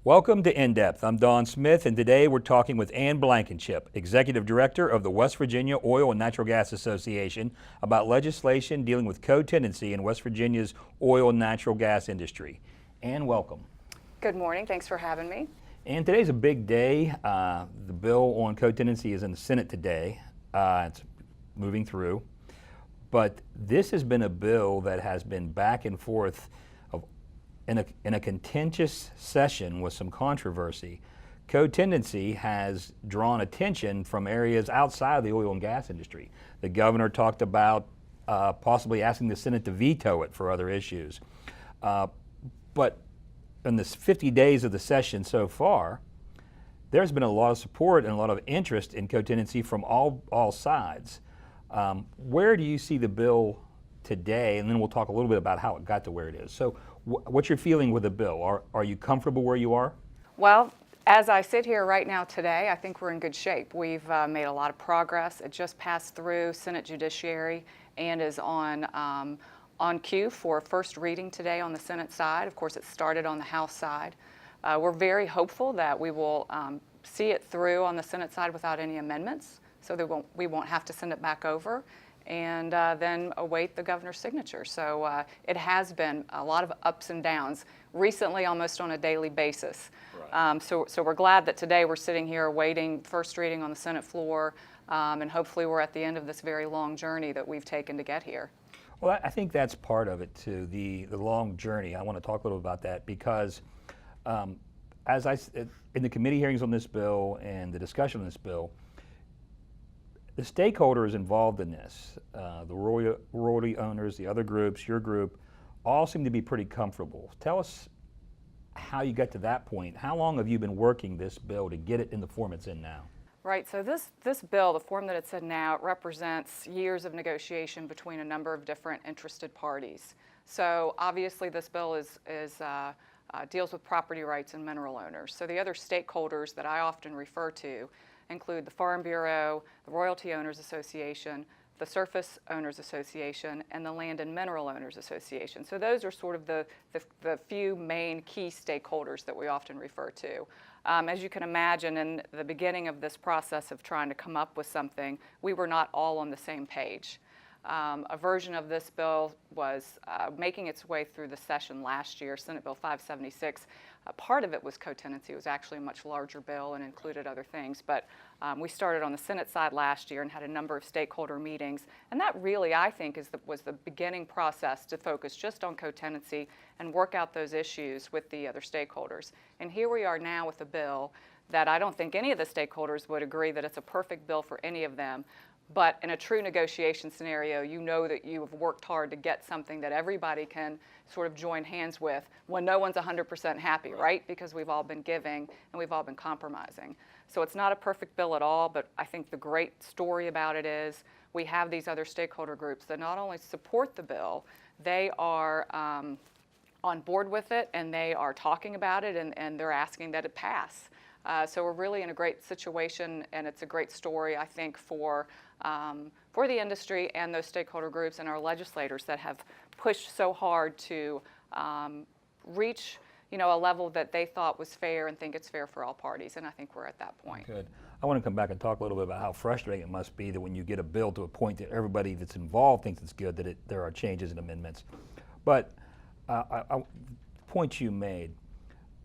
Welcome to In-Depth. I'm Don Smith, and today we're talking with Ann Blankenship, Executive Director of the West Virginia Oil and Natural Gas Association, about legislation dealing with co-tenancy in West Virginia's oil and natural gas industry. Ann, welcome. Good morning. Thanks for having me. And today's a big day. The bill on co-tenancy is in the Senate today. It's moving through. But this has been a bill that has been back and forth in a contentious session with some controversy. Co-tenancy has drawn attention from areas outside of the oil and gas industry. The governor talked about possibly asking the Senate to veto it for other issues. But in the 50 days of the session so far, there's been a lot of support and a lot of interest in co-tenancy from all sides. Where do you see the bill today? And then we'll talk a little bit about how it got to where it is. So what's your feeling with the bill? Are you comfortable where you are? Well, as I sit here right now today, I think we're in good shape. We've made a lot of progress. It just passed through Senate Judiciary and is on cue for first reading today on the Senate side. Of course, it started on the House side. We're very hopeful that we will see it through on the Senate side without any amendments, so we won't have to send it back over and then await the governor's signature. So it has been a lot of ups and downs, recently almost on a daily basis. Right. So we're glad that today we're sitting here awaiting first reading on the Senate floor, and hopefully we're at the end of this very long journey that we've taken to get here. Well, I think that's part of it too, the long journey. I want to talk a little about that because in the committee hearings on this bill and the discussion on this bill, the stakeholders involved in this, the royalty owners, the other groups, your group, all seem to be pretty comfortable. Tell us how you got to that point. How long have you been working this bill to get it in the form it's in now? Right, so this bill, the form that it's in now, it represents years of negotiation between a number of different interested parties. So obviously this bill deals with property rights and mineral owners. So the other stakeholders that I often refer to include the Farm Bureau, the Royalty Owners Association, the Surface Owners Association, and the Land and Mineral Owners Association. So those are sort of the few main key stakeholders that we often refer to. As you can imagine, in the beginning of this process of trying to come up with something, we were not all on the same page. A version of this bill was making its way through the session last year, Senate Bill 576. Part of it was co-tenancy. It was actually a much larger bill and included other things. But we started on the Senate side last year and had a number of stakeholder meetings. And that really, I think, was the beginning process to focus just on co-tenancy and work out those issues with the other stakeholders. And here we are now with a bill that I don't think any of the stakeholders would agree that it's a perfect bill for any of them. But in a true negotiation scenario, you know that you have worked hard to get something that everybody can sort of join hands with when no one's 100% happy, right? Because we've all been giving and we've all been compromising. So it's not a perfect bill at all, but I think the great story about it is we have these other stakeholder groups that not only support the bill, they are on board with it and they are talking about it and they're asking that it pass. So we're really in a great situation, and it's a great story, I think, for the industry and those stakeholder groups and our legislators that have pushed so hard to reach, a level that they thought was fair and think it's fair for all parties. And I think we're at that point. Good. I want to come back and talk a little bit about how frustrating it must be that when you get a bill to a point that everybody that's involved thinks it's good, that there are changes and amendments. But point you made.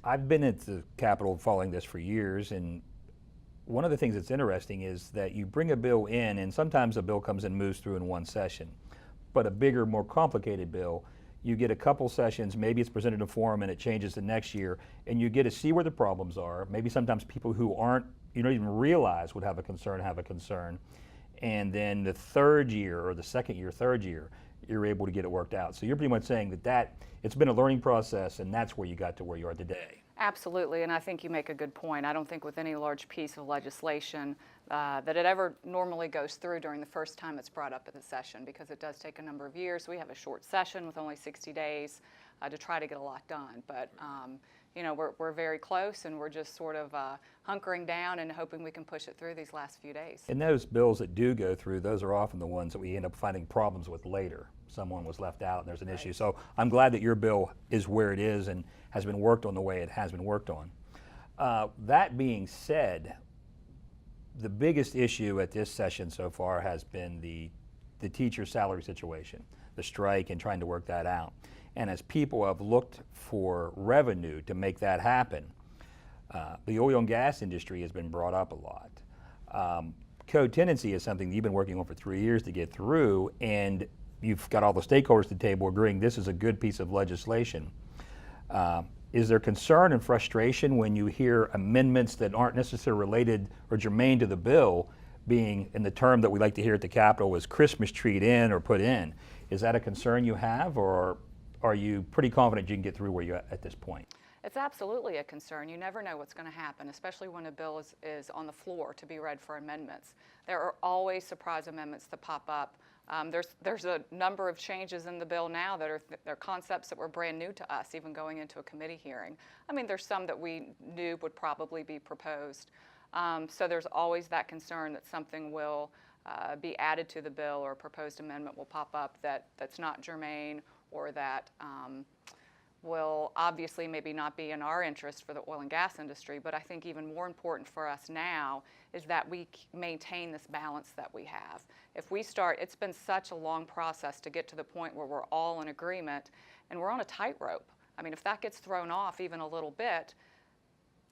I've been at the Capitol following this for years, and one of the things that's interesting is that you bring a bill in, and sometimes a bill comes and moves through in one session. But a bigger, more complicated bill, you get a couple sessions, maybe it's presented in a forum and it changes the next year, and you get to see where the problems are. Maybe sometimes people who you don't even realize would have a concern. And then the third year, or the second year, third year, you're able to get it worked out. So you're pretty much saying that it's been a learning process, and that's where you got to where you are today. Absolutely, and I think you make a good point. I don't think with any large piece of legislation that it ever normally goes through during the first time it's brought up at the session, because it does take a number of years. We have a short session with only 60 days to try to get a lot done. But we're very close, and we're just sort of hunkering down and hoping we can push it through these last few days. And those bills that do go through, those are often the ones that we end up finding problems with later. Someone was left out and there's an issue. So I'm glad that your bill is where it is and has been worked on the way it has been worked on. That being said, the biggest issue at this session so far has been the teacher salary situation, the strike and trying to work that out. And as people have looked for revenue to make that happen, the oil and gas industry has been brought up a lot. Co-tenancy is something that you've been working on for 3 years to get through, and you've got all the stakeholders at the table agreeing this is a good piece of legislation. Is there concern and frustration when you hear amendments that aren't necessarily related or germane to the bill being, in the term that we like to hear at the Capitol, was Christmas treed in or put in? Is that a concern you have, or are you pretty confident you can get through where you're at this point? It's absolutely a concern. You never know what's going to happen, especially when a bill is on the floor to be read for amendments. There are always surprise amendments that pop up. There's a number of changes in the bill now that are concepts that were brand new to us, even going into a committee hearing. I mean, there's some that we knew would probably be proposed. So there's always that concern that something will be added to the bill or a proposed amendment will pop up that's not germane or that will obviously maybe not be in our interest for the oil and gas industry. But I think even more important for us now is that we maintain this balance that we have. If we start, it's been such a long process to get to the point where we're all in agreement, and we're on a tightrope. I mean, if that gets thrown off even a little bit,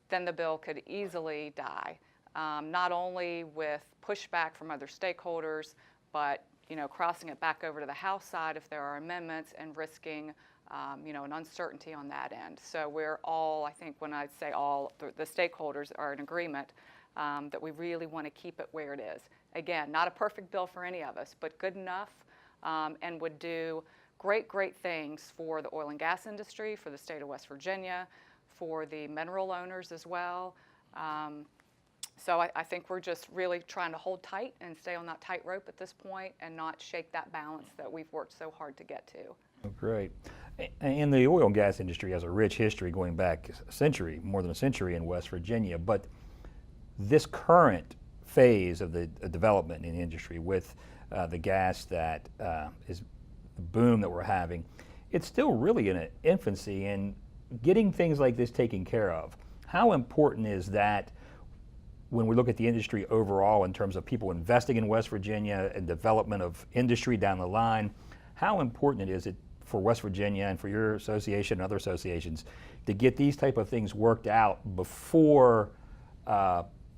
then the bill could easily die. Not only with pushback from other stakeholders, but crossing it back over to the House side if there are amendments and risking an uncertainty on that end. So we're all, I think when I say all, the stakeholders are in agreement that we really want to keep it where it is. Again, not a perfect bill for any of us, but good enough and would do great things for the oil and gas industry, for the state of West Virginia, for the mineral owners as well. So I think we're just really trying to hold tight and stay on that tightrope at this point and not shake that balance that we've worked so hard to get to. Oh, great. And the oil and gas industry has a rich history going back a century, more than a century in West Virginia. But this current phase of the development in the industry with the gas that is the boom that we're having, it's still really in its infancy, and getting things like this taken care of. How important is that when we look at the industry overall in terms of people investing in West Virginia and development of industry down the line? How important is it for West Virginia and for your association and other associations to get these type of things worked out before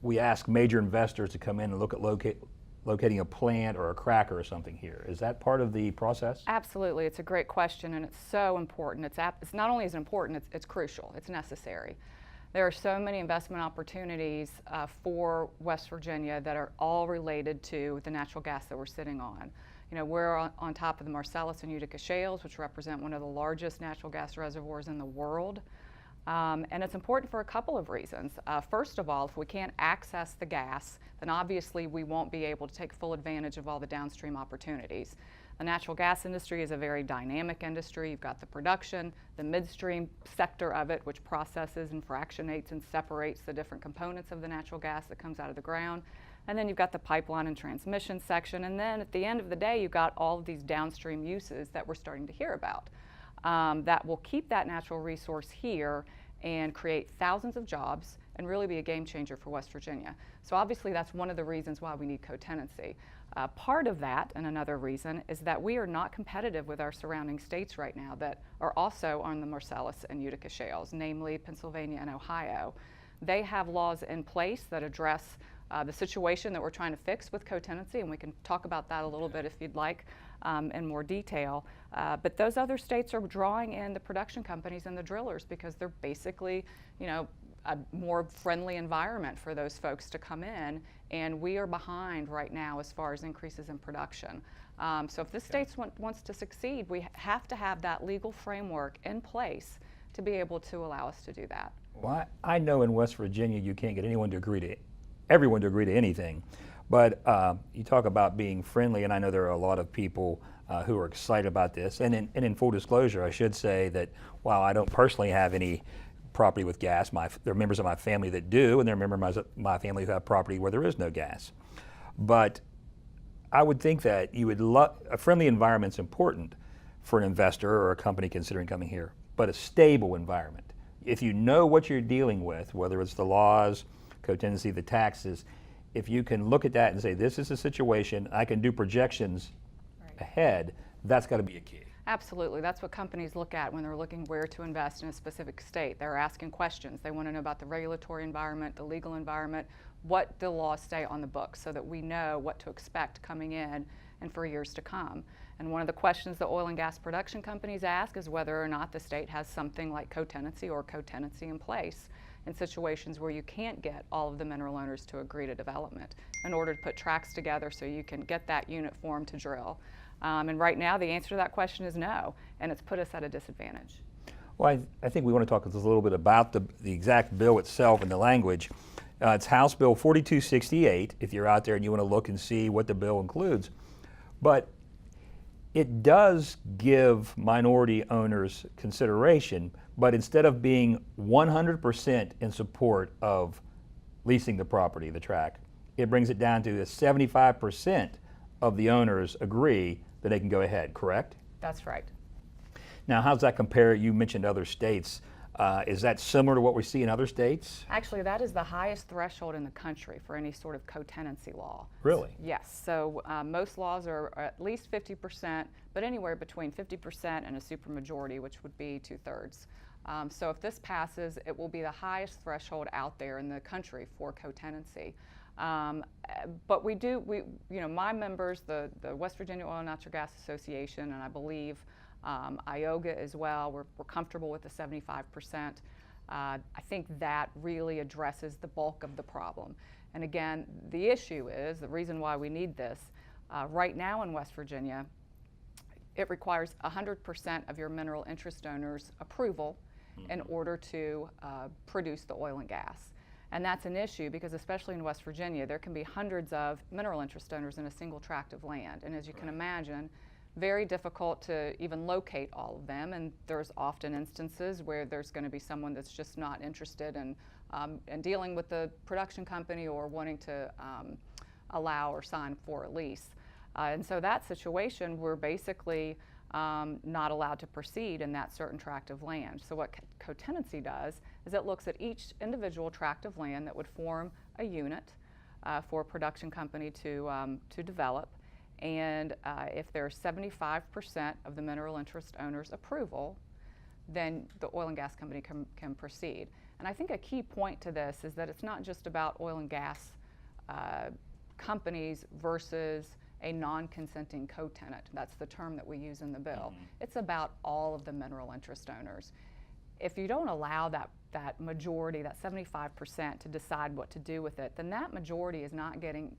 we ask major investors to come in and look at locating a plant or a cracker or something here? Is that part of the process? Absolutely. It's a great question, and it's so important. It's not only as important, it's crucial. It's necessary. There are so many investment opportunities for West Virginia that are all related to the natural gas that we're sitting on. We're on top of the Marcellus and Utica shales, which represent one of the largest natural gas reservoirs in the world. And it's important for a couple of reasons. First of all, if we can't access the gas, then obviously we won't be able to take full advantage of all the downstream opportunities. The natural gas industry is a very dynamic industry. You've got the production, the midstream sector of it, which processes and fractionates and separates the different components of the natural gas that comes out of the ground. And then you've got the pipeline and transmission section. And then at the end of the day, you've got all of these downstream uses that we're starting to hear about that will keep that natural resource here and create thousands of jobs and really be a game changer for West Virginia. So obviously that's one of the reasons why we need co-tenancy. Part of that, and another reason, is that we are not competitive with our surrounding states right now that are also on the Marcellus and Utica shales, namely Pennsylvania and Ohio. They have laws in place that address the situation that we're trying to fix with co-tenancy, and we can talk about that a little bit if you'd like in more detail. But those other states are drawing in the production companies and the drillers because they're basically, a more friendly environment for those folks to come in, and we are behind right now as far as increases in production. So if this state wants to succeed, we have to have that legal framework in place to be able to allow us to do that. Well, I know in West Virginia you can't get everyone to agree to anything, but you talk about being friendly, and I know there are a lot of people who are excited about this. And in full disclosure, I should say that while I don't personally have any property with gas, there are members of my family that do, and there are members of my family who have property where there is no gas. But I would think that you would a friendly environment's important for an investor or a company considering coming here, but a stable environment. if you know what you're dealing with, whether it's the laws, co-tenancy, the taxes, if you can look at that and say, this is the situation, I can do projections ahead, that's got to be a key. Absolutely. That's what companies look at when they're looking where to invest in a specific state. They're asking questions. They want to know about the regulatory environment, the legal environment, what the laws say on the books, so that we know what to expect coming in and for years to come. And one of the questions the oil and gas production companies ask is whether or not the state has something like co-tenancy or co-tenancy in place in situations where you can't get all of the mineral owners to agree to development in order to put tracts together so you can get that unit formed to drill. And right now the answer to that question is no, and it's put us at a disadvantage. Well, I think we want to talk just a little bit about the exact bill itself and the language. It's House Bill 4268, if you're out there and you want to look and see what the bill includes. But it does give minority owners consideration, but instead of being 100% in support of leasing the property, the tract, it brings it down to 75% of the owners agree that they can go ahead, correct? That's right. Now, how does that compare? You mentioned other states. Is that similar to what we see in other states? Actually, that is the highest threshold in the country for any sort of co-tenancy law. Really? Yes. So most laws are at least 50%, but anywhere between 50% and a supermajority, which would be 2/3. So if this passes, it will be the highest threshold out there in the country for co-tenancy. But my members, the West Virginia Oil and Natural Gas Association, and I believe IOGA as well, we're comfortable with the 75%. I think that really addresses the bulk of the problem. And again, the issue is, the reason why we need this, right now in West Virginia, it requires 100% of your mineral interest owners' approval in order to produce the oil and gas. And that's an issue because, especially in West Virginia, there can be hundreds of mineral interest owners in a single tract of land. And as you can imagine, very difficult to even locate all of them, and there's often instances where there's going to be someone that's just not interested in dealing with the production company or wanting to allow or sign for a lease. And so that situation, we're basically not allowed to proceed in that certain tract of land. So what co-tenancy does is it looks at each individual tract of land that would form a unit for a production company to develop. And if there's 75% of the mineral interest owner's approval, then the oil and gas company can proceed. And I think a key point to this is that it's not just about oil and gas companies versus a non-consenting co-tenant. That's the term that we use in the bill. It's about all of the mineral interest owners. If you don't allow that majority, that 75%, to decide what to do with it, then that majority is not getting,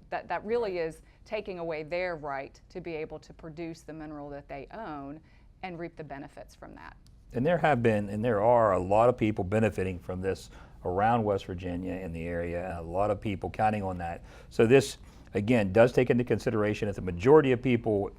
that really is taking away their right to be able to produce the mineral that they own and reap the benefits from that. And there have been, and there are a lot of people benefiting from this around West Virginia in the area, a lot of people counting on that. So this, again, does take into consideration if the majority of people,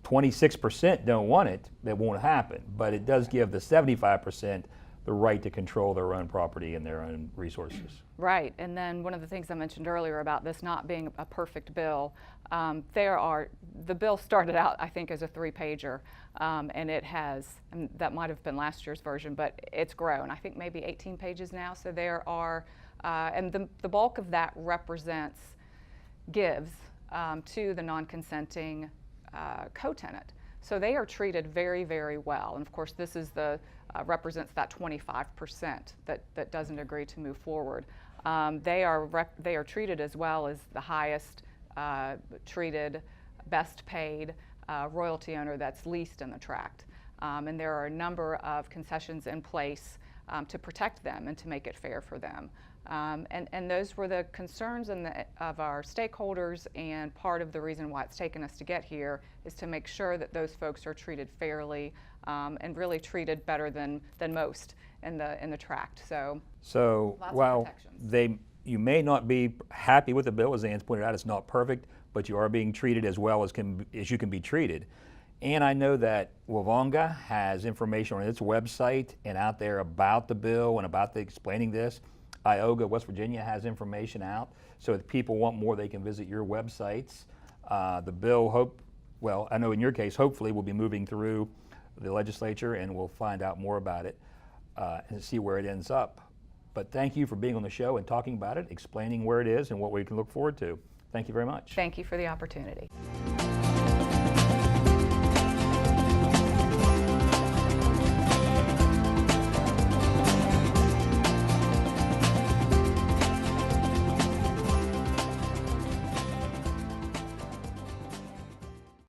26% don't want it, that won't happen. But it does give the 75% the right to control their own property and their own resources. Right, and then one of the things I mentioned earlier about this not being a perfect bill, the bill started out, I think, as a 3-pager, and it has, and that might have been last year's version, but it's grown. I think maybe 18 pages now, so there are, and the bulk of that gives to the non-consenting co-tenant. So they are treated very, very well. And of course, this is represents that 25% that doesn't agree to move forward. They are treated as well as the highest treated, best paid royalty owner that's leased in the tract. And there are a number of concessions in place to protect them and to make it fair for them. And those were the concerns of our stakeholders, and part of the reason why it's taken us to get here is to make sure that those folks are treated fairly and really treated better than most in the tract. So while you may not be happy with the bill, as Ann's pointed out, it's not perfect, but you are being treated as well as you can be treated. And I know that Wavonga has information on its website and out there about the bill and about explaining this. IOGA, West Virginia, has information out. So if people want more, they can visit your websites. The bill, I know in your case, hopefully will be moving through the legislature, and we'll find out more about it and see where it ends up. But thank you for being on the show and talking about it, explaining where it is and what we can look forward to. Thank you very much. Thank you for the opportunity.